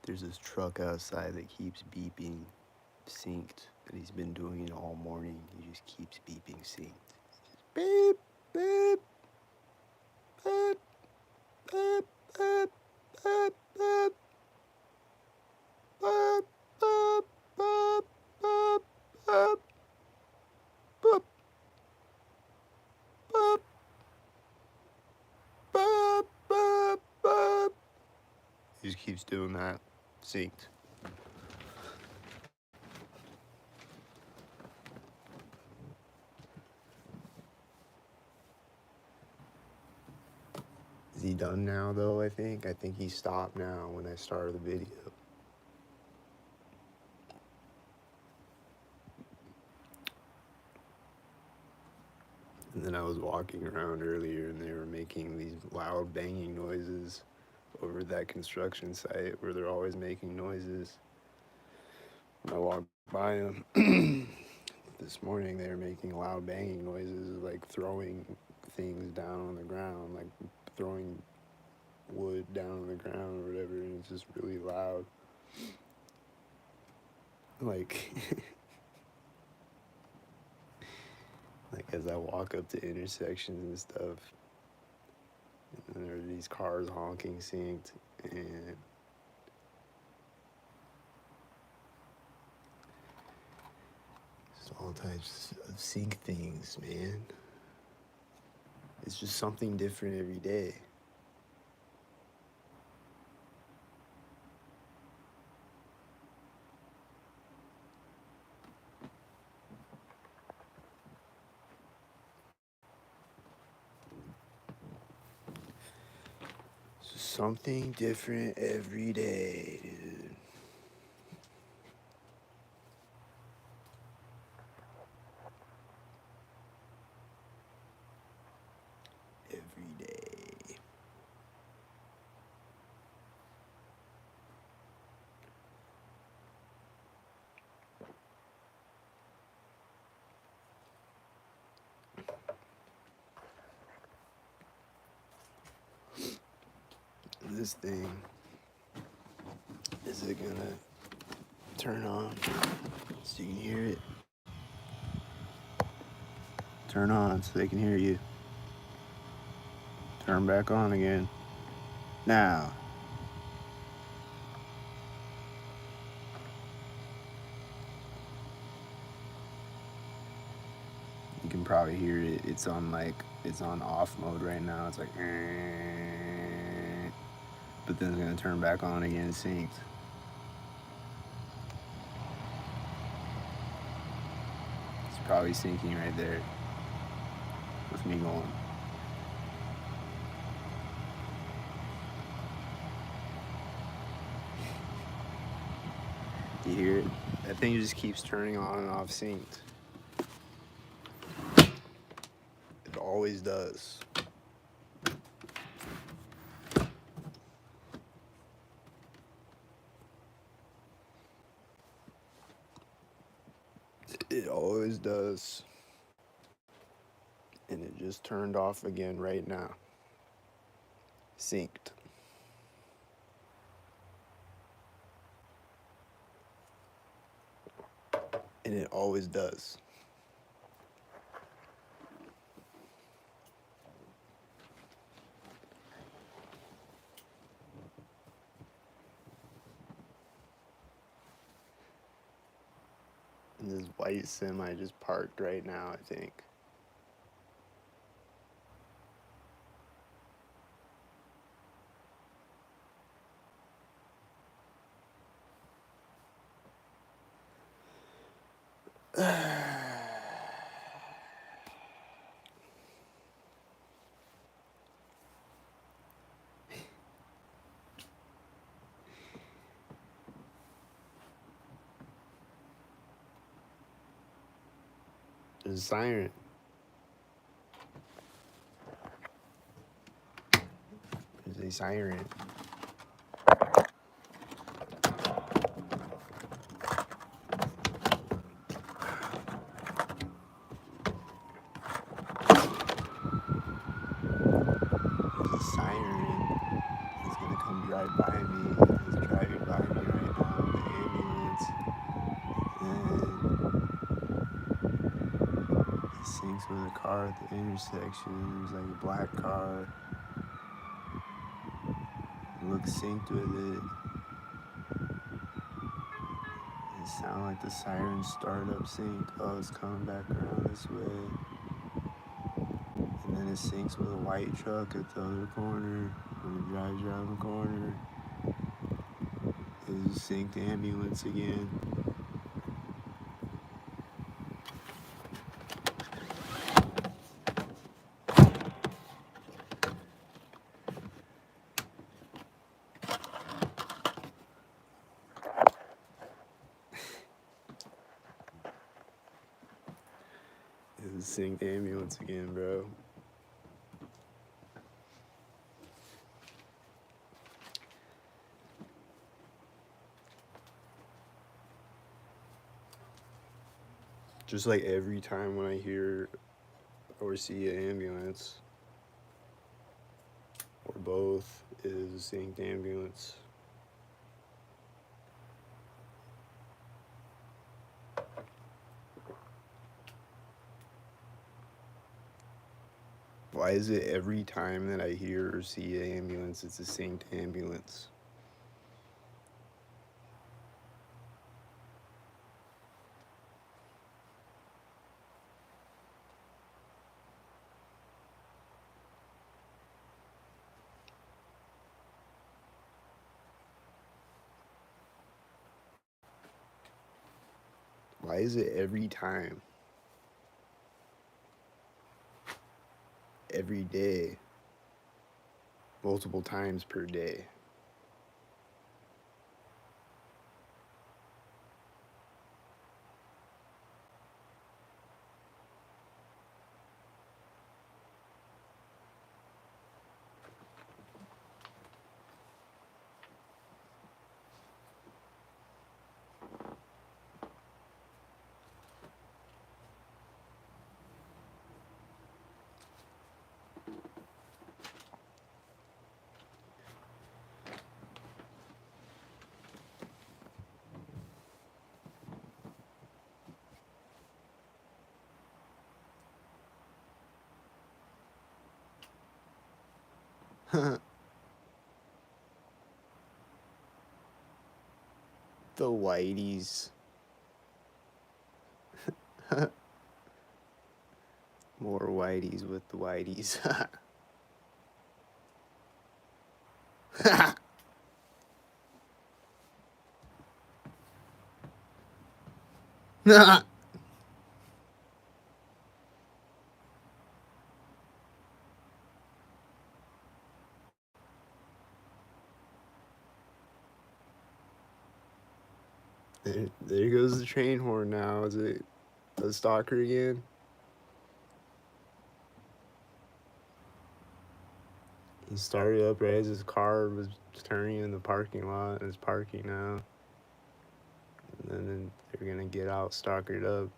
There's this truck outside that keeps beeping synced, and he's been doing it all morning. He just keeps beeping synced. Beep, beep, beep, beep, beep, beep, beep, beep, beep, beep, beep, beep, beep, beep, beep, beep, beep. He just keeps doing that synced. Is he done now, though, I think? I think he stopped now when I started the video. And then I was walking around earlier, and they were making these loud banging noises over that construction site where they're always making noises. When I walked by them this morning, they were making loud banging noises, like throwing things down on the ground, like throwing wood down on the ground or whatever, and it's just really loud. Like, like as I walk up to intersections and stuff, and there are these cars honking synced, and just all types of sync things, man. It's just something different every day. Something different every day, dude. Every day. This thing, is it gonna turn on so you can hear it? Turn on so they can hear you. Turn back on again. Now. You can probably hear it. It's on off mode right now. It's like, but then it's gonna turn back on again, synced. It's probably syncing right there with me going. You hear it? That thing just keeps turning on and off synced. It always does. It always does. And it just turned off again right now. Synced. And it always does. And this white semi just parked right now, I think. There's a siren. There's a siren. There's a siren. It's gonna come drive by me. It's driving by me with a car at the intersection. There's like a black car. It looks synced with it. It sounded like the siren started up synced. Oh, it's coming back around this way. And then it syncs with a white truck at the other corner. When it drives around the corner, it's a synced ambulance again. It's a synced ambulance again, bro. Just like every time when I hear or see an ambulance, or both, is a synced ambulance. Why is it every time that I hear or see an ambulance, it's a synced ambulance? Why is it every time? Every day? Multiple times per day? The whiteys. More whiteys with the whiteys. There goes the train horn now. Is it a stalker again? He started up right as his car was turning in the parking lot and is parking now. And then they're gonna get out, stalkered up.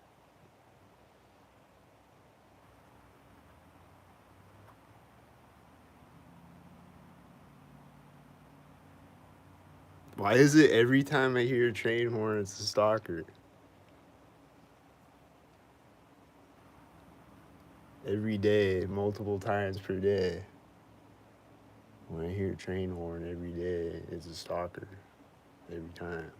Why is it every time I hear a train horn, it's a stalker? Every day, multiple times per day. When I hear a train horn every day, it's a stalker. Every time.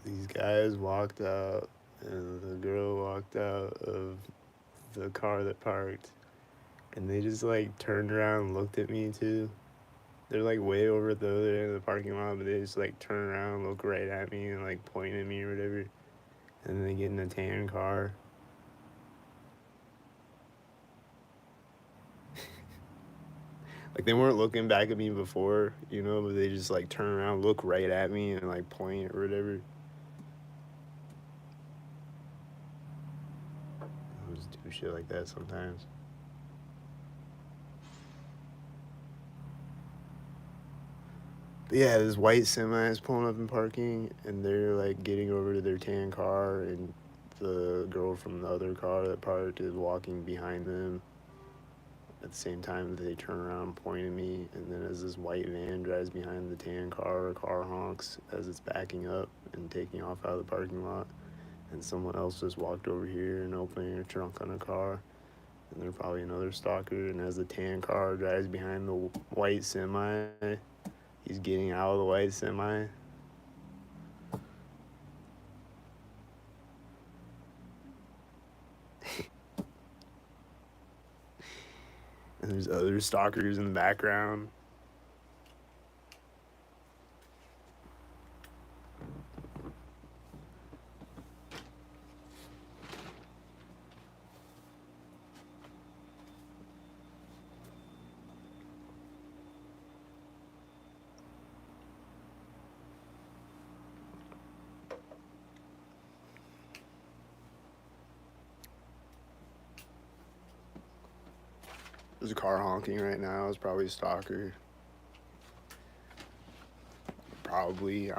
These guys walked out, and the girl walked out of the car that parked, and they just like turned around and looked at me too. They're like way over at the other end of the parking lot, but they just like turn around, look right at me, and like point at me or whatever. And then they get in a tan car. Like they weren't looking back at me before, you know, but they just like turn around, look right at me, and like point or whatever. I just do shit like that sometimes. But yeah, this white semi is pulling up and parking, and they're like getting over to their tan car, and the girl from the other car that parked is walking behind them. At the same time, they turn around and point at me, and then as this white van drives behind the tan car, a car honks as it's backing up and taking off out of the parking lot. And someone else just walked over here and opening a trunk on a car, and they're probably another stalker. And as the tan car drives behind the white semi, he's getting out of the white semi. And there's other stalkers in the background. There's a car honking right now. It's probably a stalker. Probably.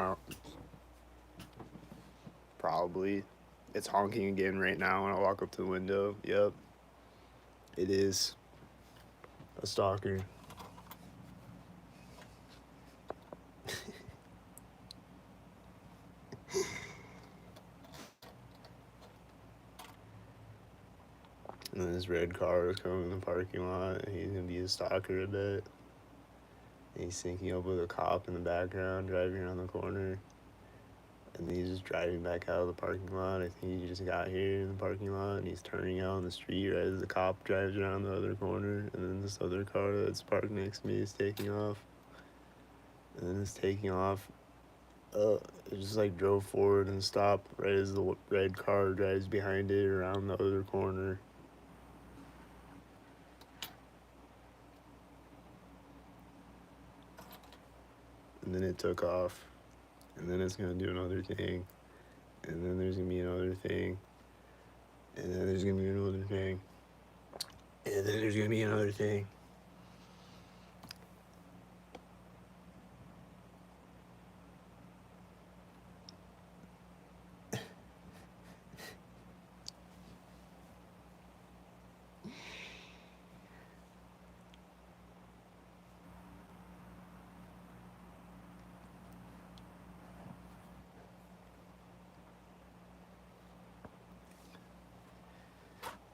Probably. It's honking again right now when I walk up to the window. Yep. It is a stalker. And then this red car is coming in the parking lot. And he's gonna be a stalker a bit. And he's syncing up with a cop in the background driving around the corner. And he's just driving back out of the parking lot. I think he just got here in the parking lot, and he's turning out on the street right as the cop drives around the other corner. And then this other car that's parked next to me is taking off. And then it's taking off. It just like drove forward and stopped right as the red car drives behind it around the other corner. And then it took off. And then it's gonna do another thing. And then there's gonna be another thing. And then there's gonna be another thing. And then there's gonna be another thing.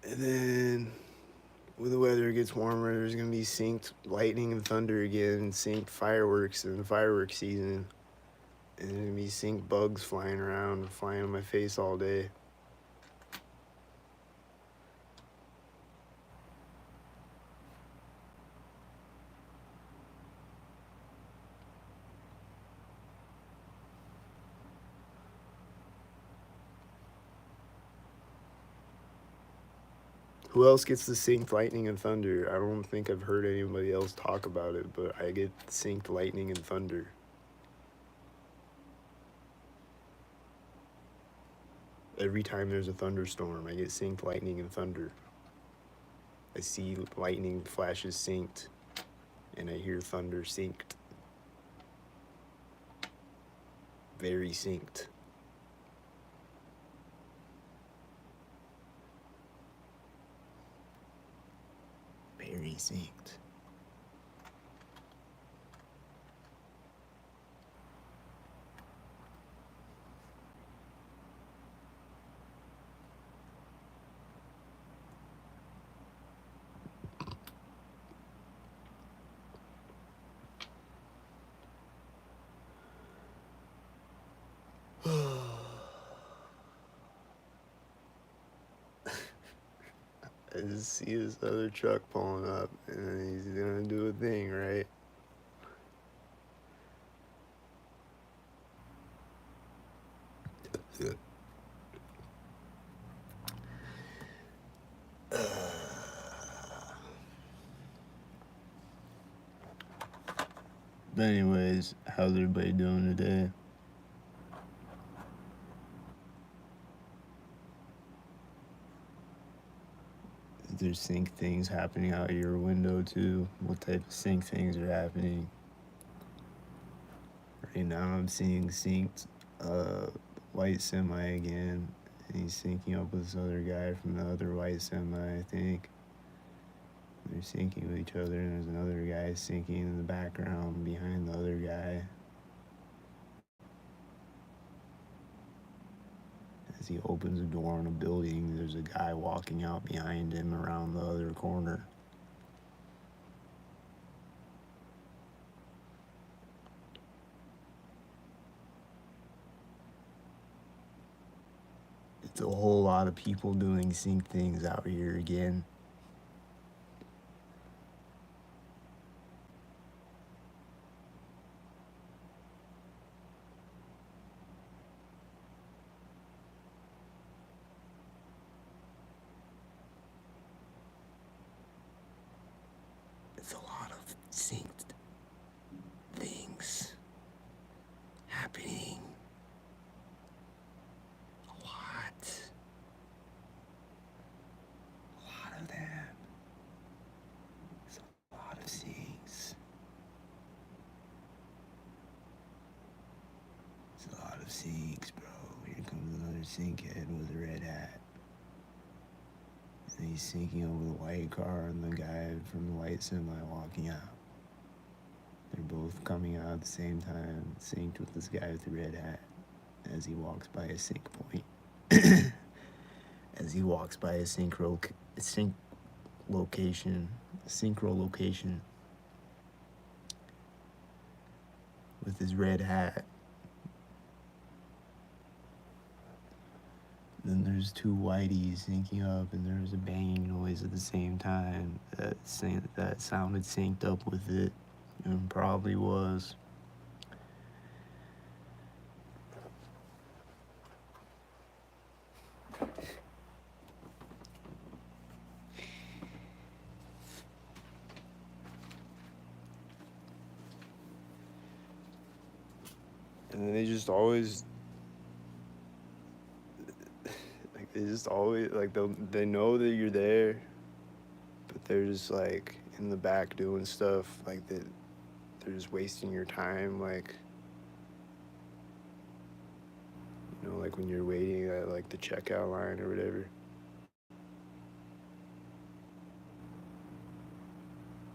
And then when the weather gets warmer, there's gonna be synced lightning and thunder again, synced fireworks in the fireworks season. And there's gonna be synced bugs flying around, flying on my face all day. Who else gets the synced lightning and thunder? I don't think I've heard anybody else talk about it, but I get synced lightning and thunder. Every time there's a thunderstorm, I get synced lightning and thunder. I see lightning flashes synced, and I hear thunder synced. Very synced. Very synced. I just see this other truck pulling up, and he's gonna do a thing, right? But anyways, how's everybody doing today? Is there sync things happening out your window too? What type of sync things are happening? Right now I'm seeing synced white semi again. And he's syncing up with this other guy from the other white semi, I think. They're syncing with each other, and there's another guy syncing in the background behind the other guy. As he opens a door in a building, there's a guy walking out behind him around the other corner. It's a whole lot of people doing sync things out here again. It's a lot of synced things happening. A lot. A lot of them. It's a lot of syncs. It's a lot of syncs, bro. Here comes another sync head with a red hat. And he's syncing over the white car and the guy from the white semi walking out. They're both coming out at the same time, synced with this guy with the red hat as he walks by a sync point. As he walks by a synchro location with his red hat. Then there's two whiteys syncing up, and there's a banging noise at the same time that sounded synced up with it, and probably was. And they just always like they know that you're there, but they're just like in the back doing stuff like that. They're just wasting your time, like, you know, like when you're waiting at like the checkout line or whatever.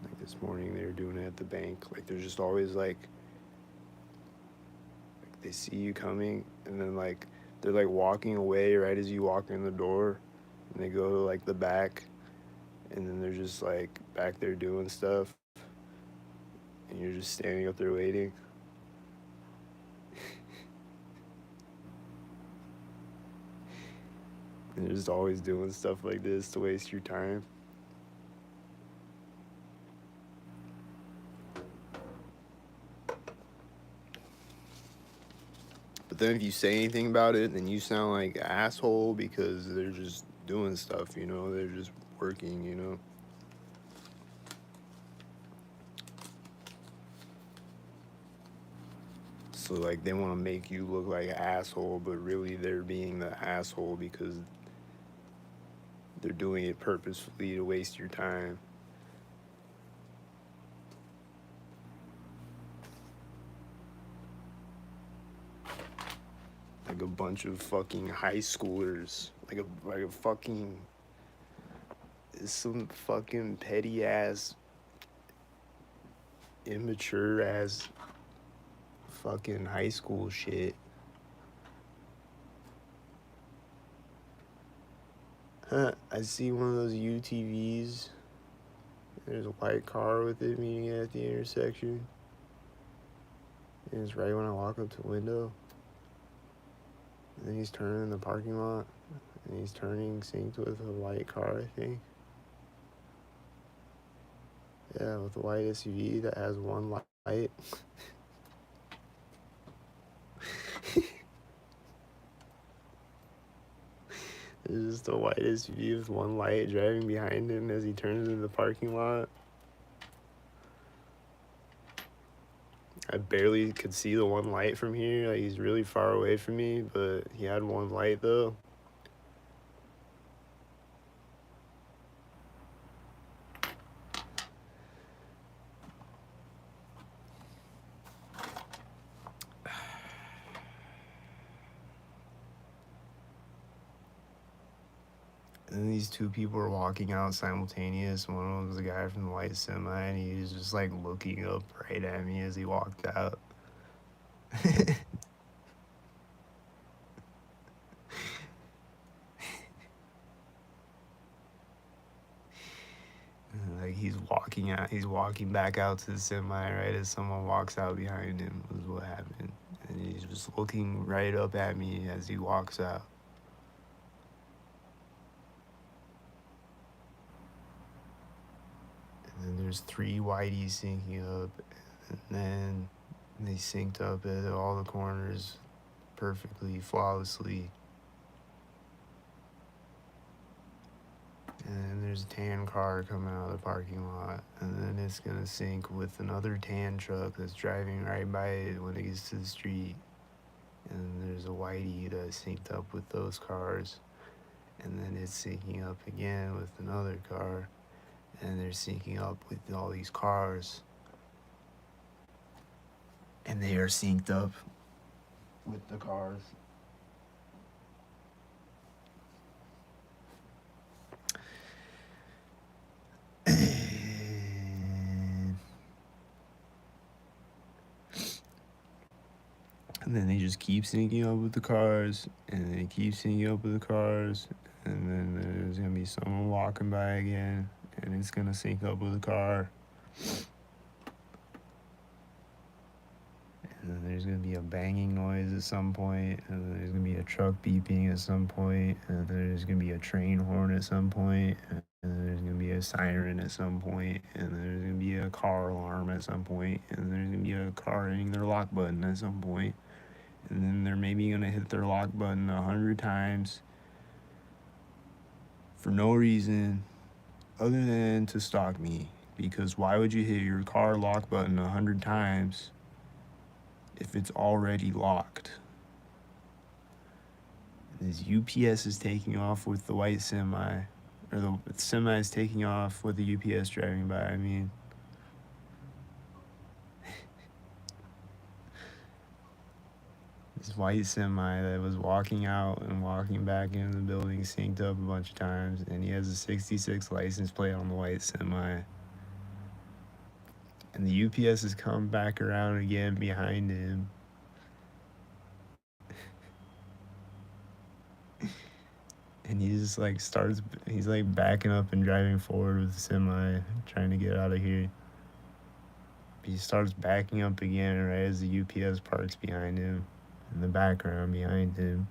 Like this morning they were doing it at the bank. Like they're just always like they see you coming, and then like they're like walking away right as you walk in the door, and they go to like the back, and then they're just like back there doing stuff, and you're just standing up there waiting. And they're just always doing stuff like this to waste your time. But then if you say anything about it, then you sound like an asshole because they're just doing stuff, you know? They're just working, you know? So, like, they want to make you look like an asshole, but really they're being the asshole because they're doing it purposefully to waste your time. Like a bunch of fucking high schoolers. Like a fucking... Some fucking petty ass, immature ass fucking high school shit. Huh, I see one of those UTVs. There's a white car with it meeting at the intersection. And it's right when I walk up to the window. And then he's turning in the parking lot. And he's turning synced with a white car, I think. Yeah, with a white SUV that has one light. There's just a white SUV with one light driving behind him as he turns into the parking lot. I barely could see the one light from here. Like, he's really far away from me, but he had one light though. these two people were walking out simultaneous. One of them was a guy from the white semi, and he was just like looking up right at me as he walked out. Like he's walking back out to the semi right as someone walks out behind him was what happened. And he's just looking right up at me as he walks out. And then there's 3 whiteys syncing up, and then they synced up at all the corners perfectly, flawlessly. And there's a tan car coming out of the parking lot, and then it's gonna sync with another tan truck that's driving right by it when it gets to the street. And there's a whitey that's synced up with those cars, and then it's syncing up again with another car, and they're syncing up with all these cars, and they are synced up with the cars. And then they just keep syncing up with the cars, and they keep syncing up with the cars, and then there's gonna be someone walking by again, and it's gonna sync up with the car. And then there's gonna be a banging noise at some point, and then there's gonna be a truck beeping at some point, and then there's gonna be a train horn at some point, and then there's gonna be a siren at some point, and then there's gonna be a car alarm at some point, and then there's gonna be a car hitting their lock button at some point. And then they're maybe gonna hit their lock button 100 times for no reason other than to stalk me. Because why would you hit your car lock button 100 times if it's already locked? This UPS is taking off with the white semi, or the semi is taking off with the UPS driving by. I mean, this white semi that was walking out and walking back into the building synced up a bunch of times, and he has a 66 license plate on the white semi. And the UPS has come back around again behind him. And he just like he's like backing up and driving forward with the semi, trying to get out of here. He starts backing up again right as the UPS parks behind him, in the background behind him.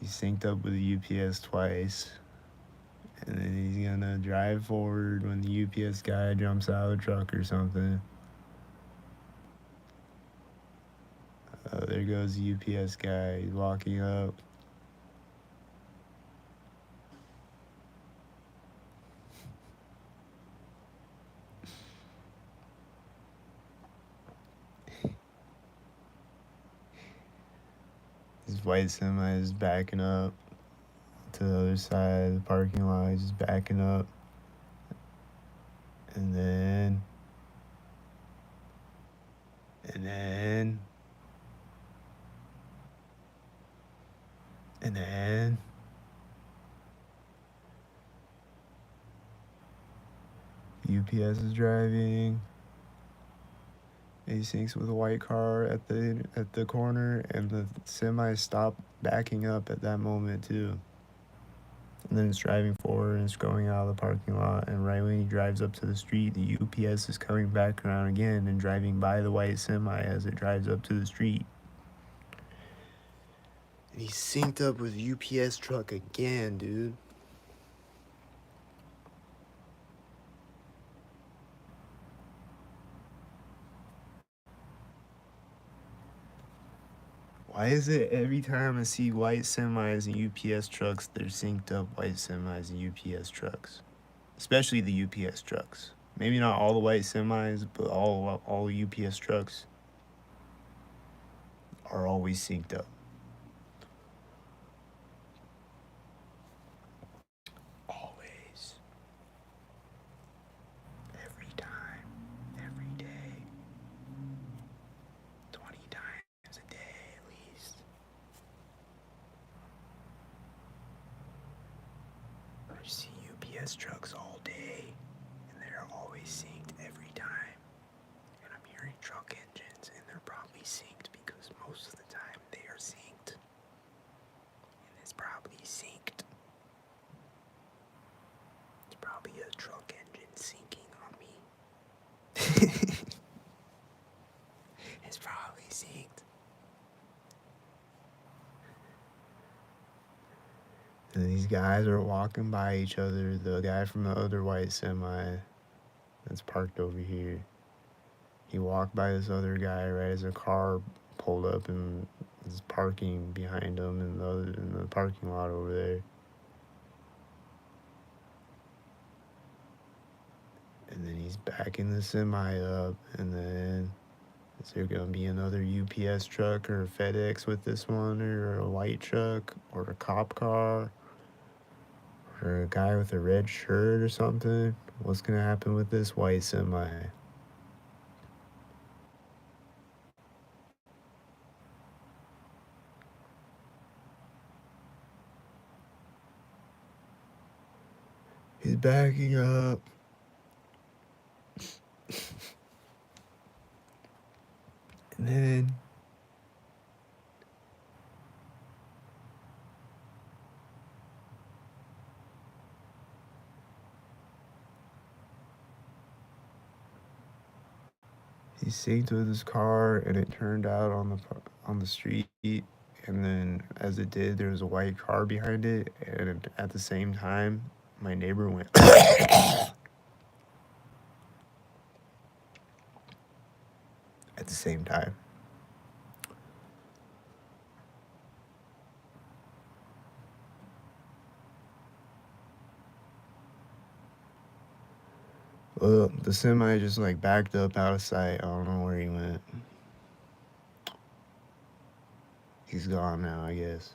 He's synced up with the UPS twice, and then he's gonna drive forward when the UPS guy jumps out of the truck or something. There goes the UPS guy. He's walking up. His white semi is backing up to the other side of the parking lot. He's just backing up. And then UPS is driving. He syncs with a white car at the corner, and the semi stopped backing up at that moment too. And then it's driving forward and it's going out of the parking lot. And right when he drives up to the street, the UPS is coming back around again and driving by the white semi as it drives up to the street. And he's synced up with the UPS truck again, dude. Why is it every time I see white semis and UPS trucks, they're synced up white semis and UPS trucks? Especially the UPS trucks. Maybe not all the white semis, but all UPS trucks are always synced up. Always. Every time. Every day. 20 times a day at least. UPS trucks all day, and they're always synced every time. And I'm hearing truck engines, and they're probably synced because most of the time they are synced. And it's probably synced. It's probably a truck engine syncing on me. It's probably synced. And these guys are walking by each other. The guy from the other white semi that's parked over here, he walked by this other guy right as a car pulled up and was parking behind him in the parking lot over there. And then he's backing the semi up, and then is there gonna be another UPS truck or a FedEx with this one, or a white truck, or a cop car, or a guy with a red shirt or something? What's gonna happen with this white semi? He's backing up. And then he synced with his car, and it turned out on the street. And then, as it did, there was a white car behind it, and at the same time, my neighbor went at the same time. Well, the semi just like backed up out of sight. I don't know where he went. He's gone now, I guess.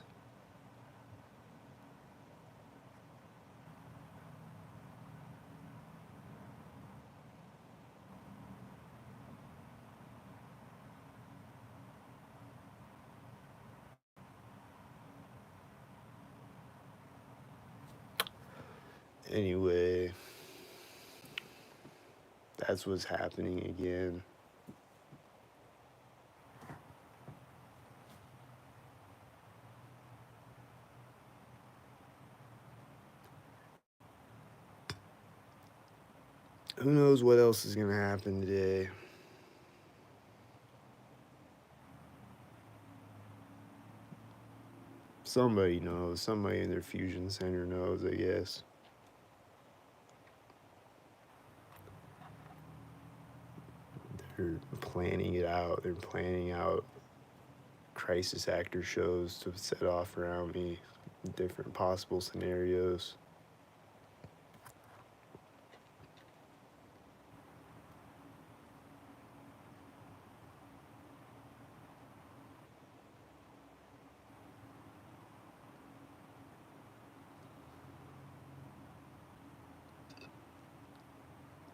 Anyway, that's what's happening again. Who knows what else is gonna happen today? Somebody knows. Somebody in their fusion center knows, I guess. They're planning it out. They're planning out crisis actor shows to set off around me, different possible scenarios.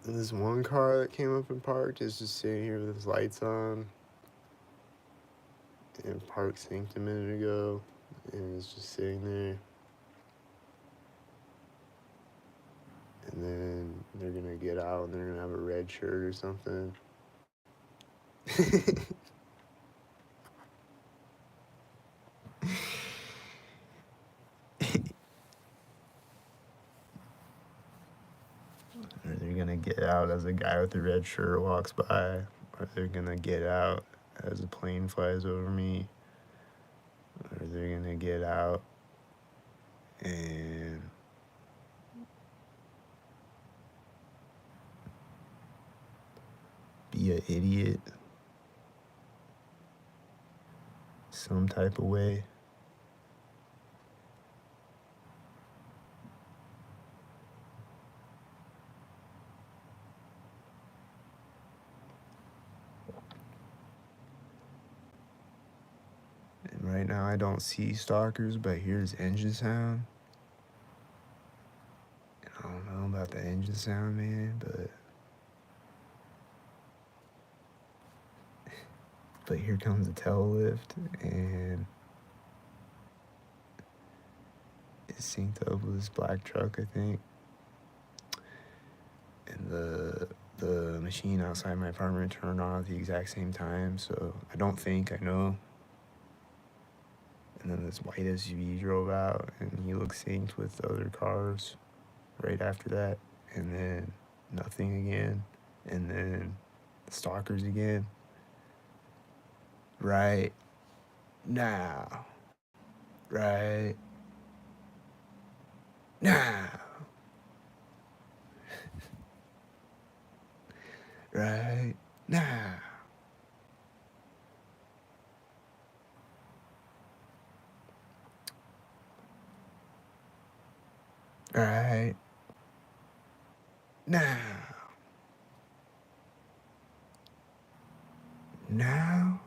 And this one car that came up and parked is just sitting here with his lights on. And park synced a minute ago, and it's just sitting there. And then they're gonna get out and they're gonna have a red shirt or something. Or they're gonna get out as a guy with a red shirt walks by. Or they're gonna get out as a plane flies over me. Or they're gonna get out and be an idiot some type of way. And right now I don't see stalkers, but here's engine sound. And I don't know about the engine sound, man, but here comes the tail lift, and it's synced up with this black truck, I think. and the machine outside my apartment turned on at the exact same time, so I don't think I know. And then this white SUV drove out, and he looked synced with the other cars right after that, and then nothing again, and then the stalkers again. Right now. Right now. Right now. Right now. Now?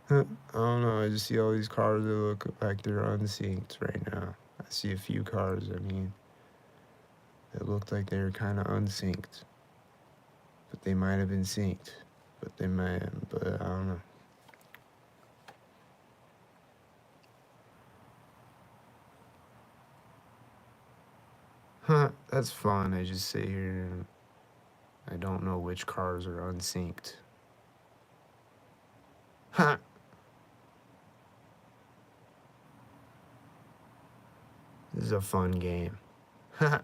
I don't know. I just see all these cars that look like they're unsynced right now. I see a few cars, I mean, that looked like they were kind of unsynced. But they might have been synced. But I don't know. Huh, that's fun. I just sit here and I don't know which cars are unsynced. Huh. This is a fun game. I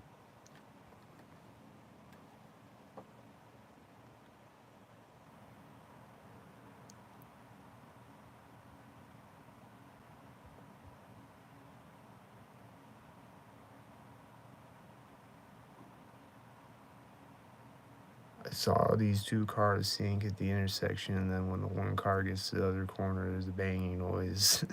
saw these two cars sync at the intersection, and then when the one car gets to the other corner, there's a banging noise.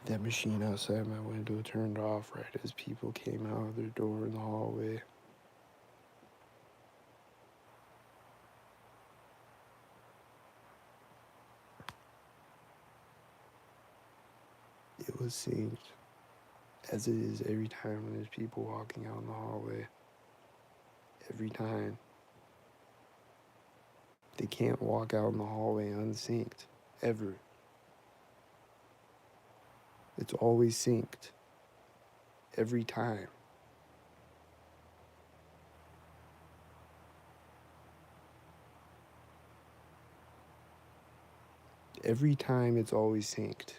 That machine outside my window turned off right as people came out of their door in the hallway. It was synced, as it is every time when there's people walking out in the hallway. Every time. They can't walk out in the hallway unsynced. Ever. It's always synced. Every time. Every time it's always synced.